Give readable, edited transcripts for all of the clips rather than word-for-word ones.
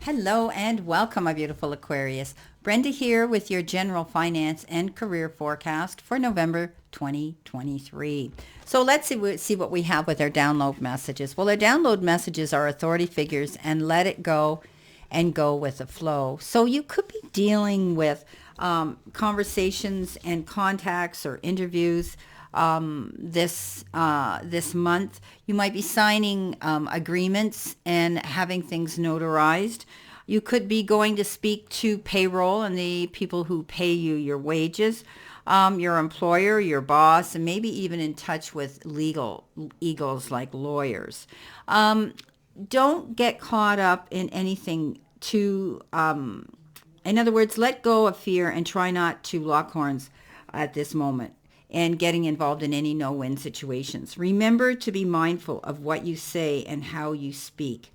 Hello and welcome, my beautiful Aquarius. Brenda here with your general finance and career forecast for November 2023. So let's see what we have with our download messages. Well, our download messages are authority figures and let it go and go with the flow. So you could be dealing with conversations and contacts or interviews this month. You might be signing agreements and having things notarized. You could be going to speak to payroll and the people who pay you your wages, your employer, your boss, and maybe even in touch with legal eagles like lawyers. Don't get caught up in anything too, in other words, let go of fear and try not to lock horns at this moment and getting involved in any no-win situations. Remember to be mindful of what you say and how you speak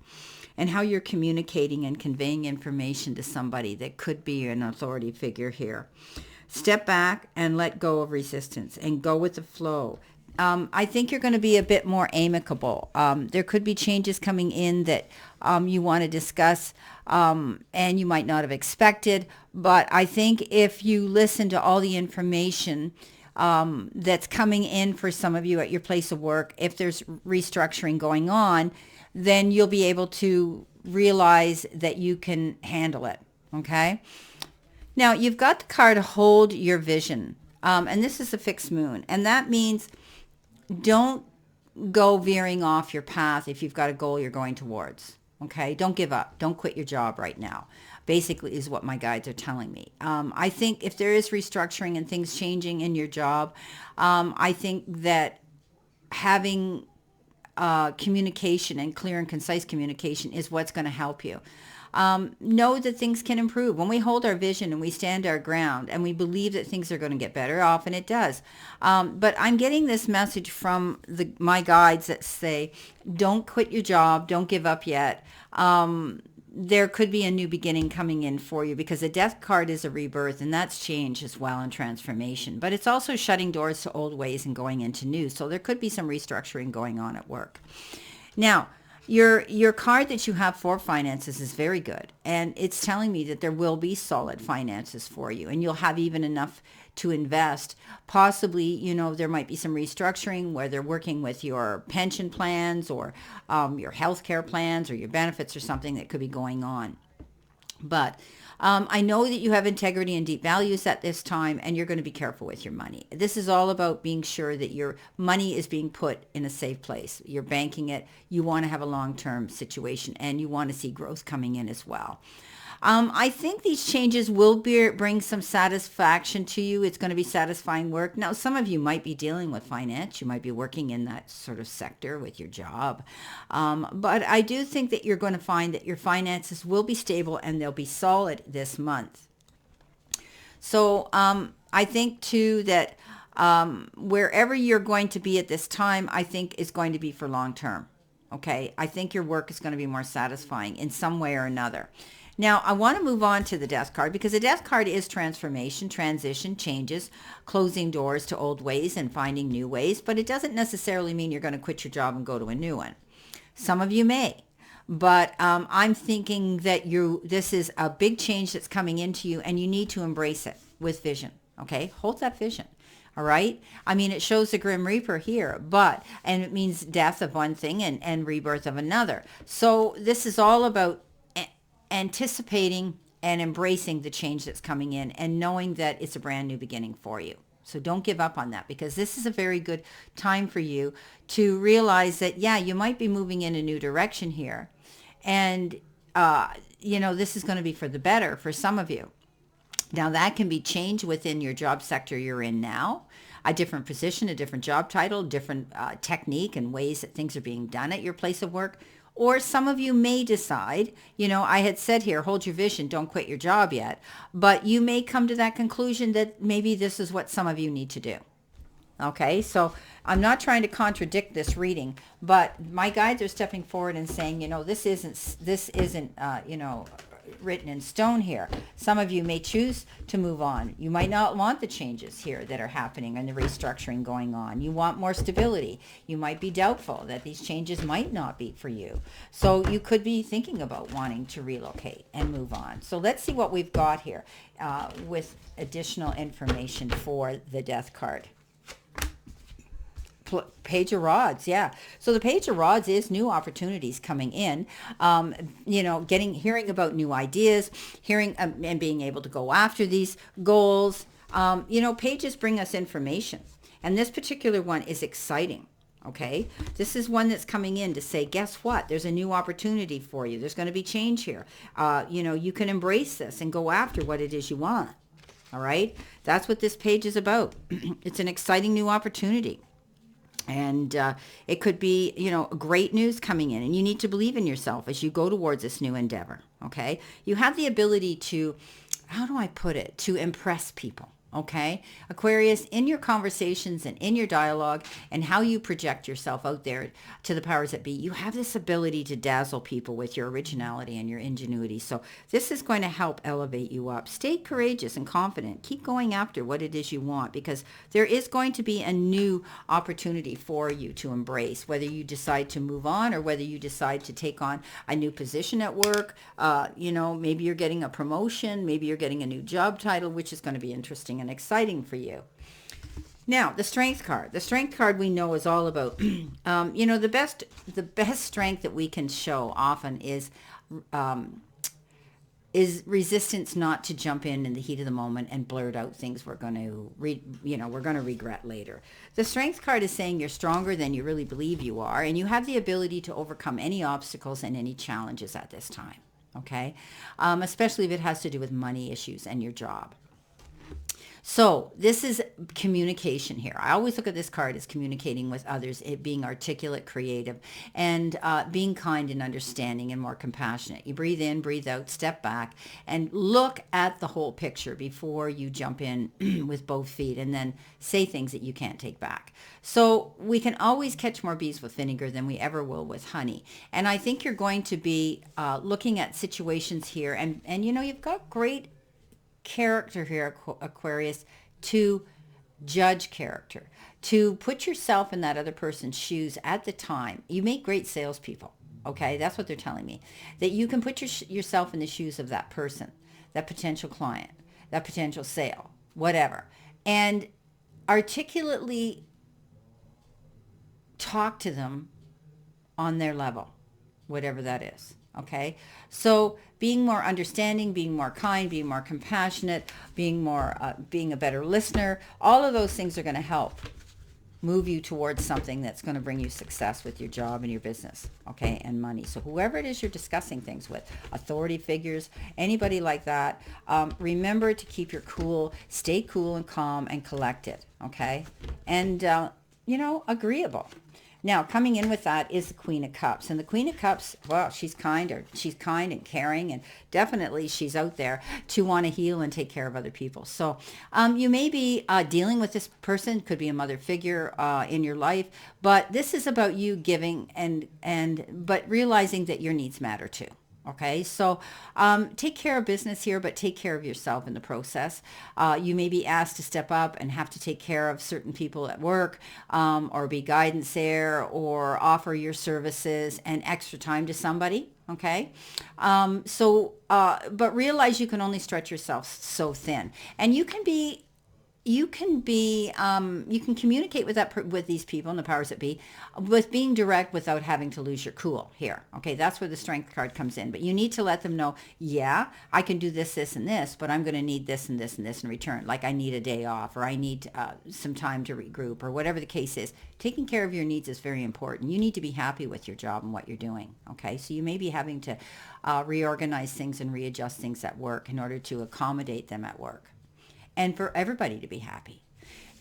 and how you're communicating and conveying information to somebody that could be an authority figure here. Step back and let go of resistance and go with the flow. I think you're going to be a bit more amicable. There could be changes coming in that you want to discuss and you might not have expected. But I think if you listen to all the information that's coming in for some of you at your place of work, if there's restructuring going on, then you'll be able to realize that you can handle it. Okay? Now, you've got the card Hold Your Vision. And this is a fixed moon. And that means don't go veering off your path if you've got a goal you're going towards. Okay? Don't give up. Don't quit your job right now. Basically is what my guides are telling me. I think if there is restructuring and things changing in your job, I think that having communication and clear and concise communication is what's going to help you. Know that things can improve. When we hold our vision and we stand our ground and we believe that things are going to get better, often it does. But I'm getting this message from my guides that say, don't quit your job, don't give up yet. There could be a new beginning coming in for you because the death card is a rebirth and that's change as well and transformation. But it's also shutting doors to old ways and going into new. So there could be some restructuring going on at work. Now, your card that you have for finances is very good. And it's telling me that there will be solid finances for you and you'll have even enough to invest. Possibly, there might be some restructuring where they're working with your pension plans or your health care plans or your benefits or something that could be going on. But I know that you have integrity and deep values at this time, and you're going to be careful with your money. This is all about being sure that your money is being put in a safe place. You're banking it. You want to have a long-term situation, and you want to see growth coming in as well. I think these changes will bring some satisfaction to you. It's going to be satisfying work. Now, some of you might be dealing with finance. You might be working in that sort of sector with your job. But I do think that you're going to find that your finances will be stable and they'll be solid this month. So I think, too, that wherever you're going to be at this time, I think is going to be for long term. Okay? I think your work is going to be more satisfying in some way or another. Now, I want to move on to the death card because the death card is transformation, transition, changes, closing doors to old ways and finding new ways, but it doesn't necessarily mean you're going to quit your job and go to a new one. Some of you may, but I'm thinking that this is a big change that's coming into you and you need to embrace it with vision, okay? Hold that vision. All right. I mean, it shows the Grim Reaper here, and it means death of one thing and rebirth of another. So this is all about anticipating and embracing the change that's coming in and knowing that it's a brand new beginning for you. So don't give up on that because this is a very good time for you to realize that, you might be moving in a new direction here. And, this is going to be for the better for some of you. Now, that can be changed within your job sector you're in now, a different position, a different job title, different technique and ways that things are being done at your place of work. Or some of you may decide, I had said here, hold your vision, don't quit your job yet. But you may come to that conclusion that maybe this is what some of you need to do. Okay, so I'm not trying to contradict this reading, but my guides are stepping forward and saying, this isn't written in stone here. Some of you may choose to move on. You might not want the changes here that are happening and the restructuring going on. You want more stability. You might be doubtful that these changes might not be for you. So you could be thinking about wanting to relocate and move on. So let's see what we've got here with additional information for the Death card. Page of Rods, yeah. So the Page of Rods is new opportunities coming in. Hearing about new ideas, hearing and being able to go after these goals. Pages bring us information, and this particular one is exciting. Okay, this is one that's coming in to say, guess what? There's a new opportunity for you. There's going to be change here. You can embrace this and go after what it is you want. All right, that's what this page is about. It's an exciting new opportunity. And it could be, great news coming in, and you need to believe in yourself as you go towards this new endeavor, okay? You have the ability to, how do I put it, to impress people, okay? Aquarius, in your conversations and in your dialogue and how you project yourself out there to the powers that be, you have this ability to dazzle people with your originality and your ingenuity. So this is going to help elevate you up. Stay courageous and confident. Keep going after what it is you want, because there is going to be a new opportunity for you to embrace, whether you decide to move on or whether you decide to take on a new position at work. Maybe you're getting a promotion, maybe you're getting a new job title, which is going to be interesting and exciting for you. Now, the Strength card. The Strength card we know is all about, the best strength that we can show often is resistance not to jump in the heat of the moment and blurt out things we're going to regret later. The Strength card is saying you're stronger than you really believe you are, and you have the ability to overcome any obstacles and any challenges at this time. Okay, especially if it has to do with money issues and your job. So this is communication here. I always look at this card as communicating with others, it being articulate, creative, and being kind and understanding and more compassionate. You breathe in, breathe out, step back, and look at the whole picture before you jump in with both feet and then say things that you can't take back. So we can always catch more bees with vinegar than we ever will with honey. And I think you're going to be looking at situations here, and you've got great character here, Aquarius, to judge character, to put yourself in that other person's shoes at the time. You make great salespeople, okay? That's what they're telling me, that you can put yourself in the shoes of that person, that potential client, that potential sale, whatever, and articulately talk to them on their level, whatever that is. Okay, so being more understanding, being more kind, being more compassionate, being a better listener, all of those things are going to help move you towards something that's going to bring you success with your job and your business, okay, and money. So whoever it is you're discussing things with, authority figures, anybody like that, remember to keep your cool, stay cool and calm and collected, okay, and, agreeable. Now, coming in with that is the Queen of Cups. And the Queen of Cups, well, she's kind and caring, and definitely she's out there to want to heal and take care of other people. So you may be dealing with this person, could be a mother figure in your life, but this is about you giving but realizing that your needs matter too. Okay, so take care of business here, but take care of yourself in the process. You may be asked to step up and have to take care of certain people at work, or be guidance there, or offer your services and extra time to somebody. Okay, but realize you can only stretch yourself so thin, and you can communicate with these people and the powers that be with being direct without having to lose your cool here. Okay, that's where the Strength card comes in. But you need to let them know, yeah, I can do this, this, and this, but I'm going to need this and this and this in return. Like I need a day off, or I need some time to regroup, or whatever the case is. Taking care of your needs is very important. You need to be happy with your job and what you're doing. Okay, so you may be having to reorganize things and readjust things at work in order to accommodate them at work, and for everybody to be happy.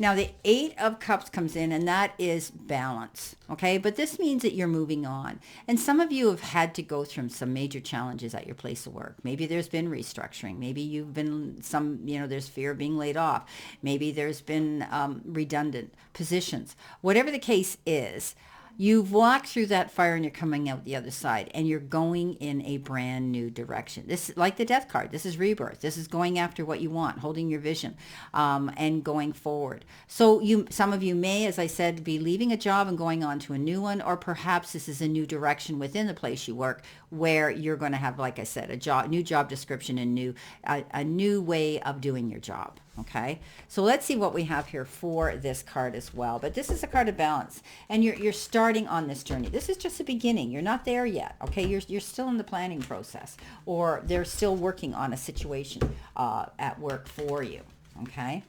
Now, the Eight of Cups comes in, and that is balance, okay? But this means that you're moving on. And some of you have had to go through some major challenges at your place of work. Maybe there's been restructuring. Maybe you've been there's fear of being laid off. Maybe there's been redundant positions. Whatever the case is, You've walked through that fire and you're coming out the other side, and you're going in a brand new direction. This, like the death card, this is rebirth. This is going after what you want, holding your vision, and going forward. So some of you may, as I said, be leaving a job and going on to a new one, or perhaps this is a new direction within the place you work where you're going to have, like I said, new job description and a new way of doing your job. Okay, so let's see what we have here for this card as well. But this is a card of balance, and you're starting on this journey. This is just the beginning. You're not there yet. Okay, you're still in the planning process, or they're still working on a situation at work for you. Okay.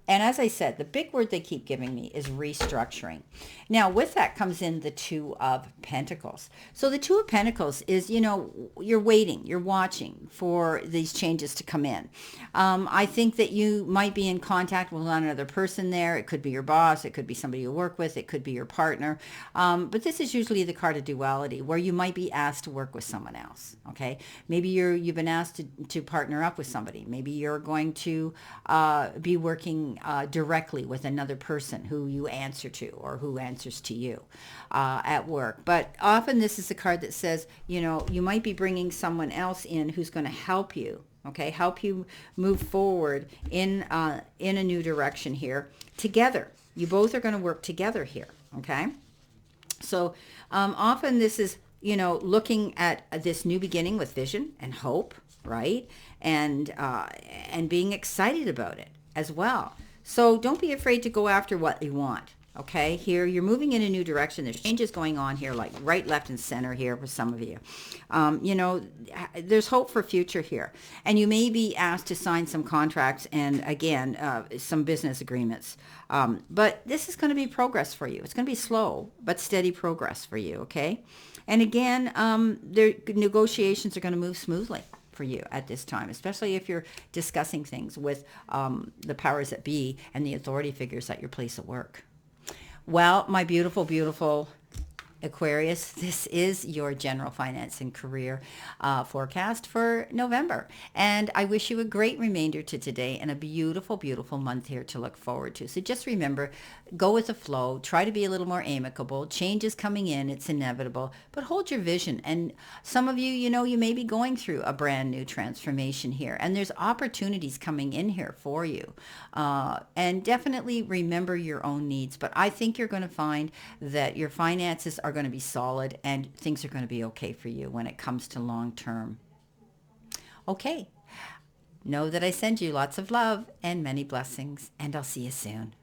And as I said, the big word they keep giving me is restructuring. Now, with that comes in the Two of Pentacles. So the Two of Pentacles is, you're waiting, you're watching for these changes to come in. I think that you might be in contact with another person there. It could be your boss. It could be somebody you work with. It could be your partner. But this is usually the card of duality, where you might be asked to work with someone else. Okay. Maybe you've been asked to partner up with somebody. Maybe you're going to be working directly with another person who you answer to, or who answers to you at work. But often this is a card that says, you might be bringing someone else in who's going to help you. Okay, help you move forward in a new direction here together. You both are going to work together here. Okay, so often this is, looking at this new beginning with vision and hope, right? And being excited about it as well. So don't be afraid to go after what you want. Okay, here you're moving in a new direction. There's changes going on here, like right, left, and center here for some of you. There's hope for future here. And you may be asked to sign some contracts and, again, some business agreements. But this is going to be progress for you. It's going to be slow, but steady progress for you, okay? And again, negotiations are going to move smoothly for you at this time, especially if you're discussing things with the powers that be and the authority figures at your place of work. Well, my beautiful, beautiful Aquarius, this is your general finance and career forecast for November. And I wish you a great remainder to today and a beautiful, beautiful month here to look forward to. So just remember, go with the flow. Try to be a little more amicable. Change is coming in. It's inevitable. But hold your vision. And some of you, you may be going through a brand new transformation here. And there's opportunities coming in here for you. And definitely remember your own needs. But I think you're going to find that your finances are going to be solid and things are going to be okay for you when it comes to long term. Okay. Know that I send you lots of love and many blessings, and I'll see you soon.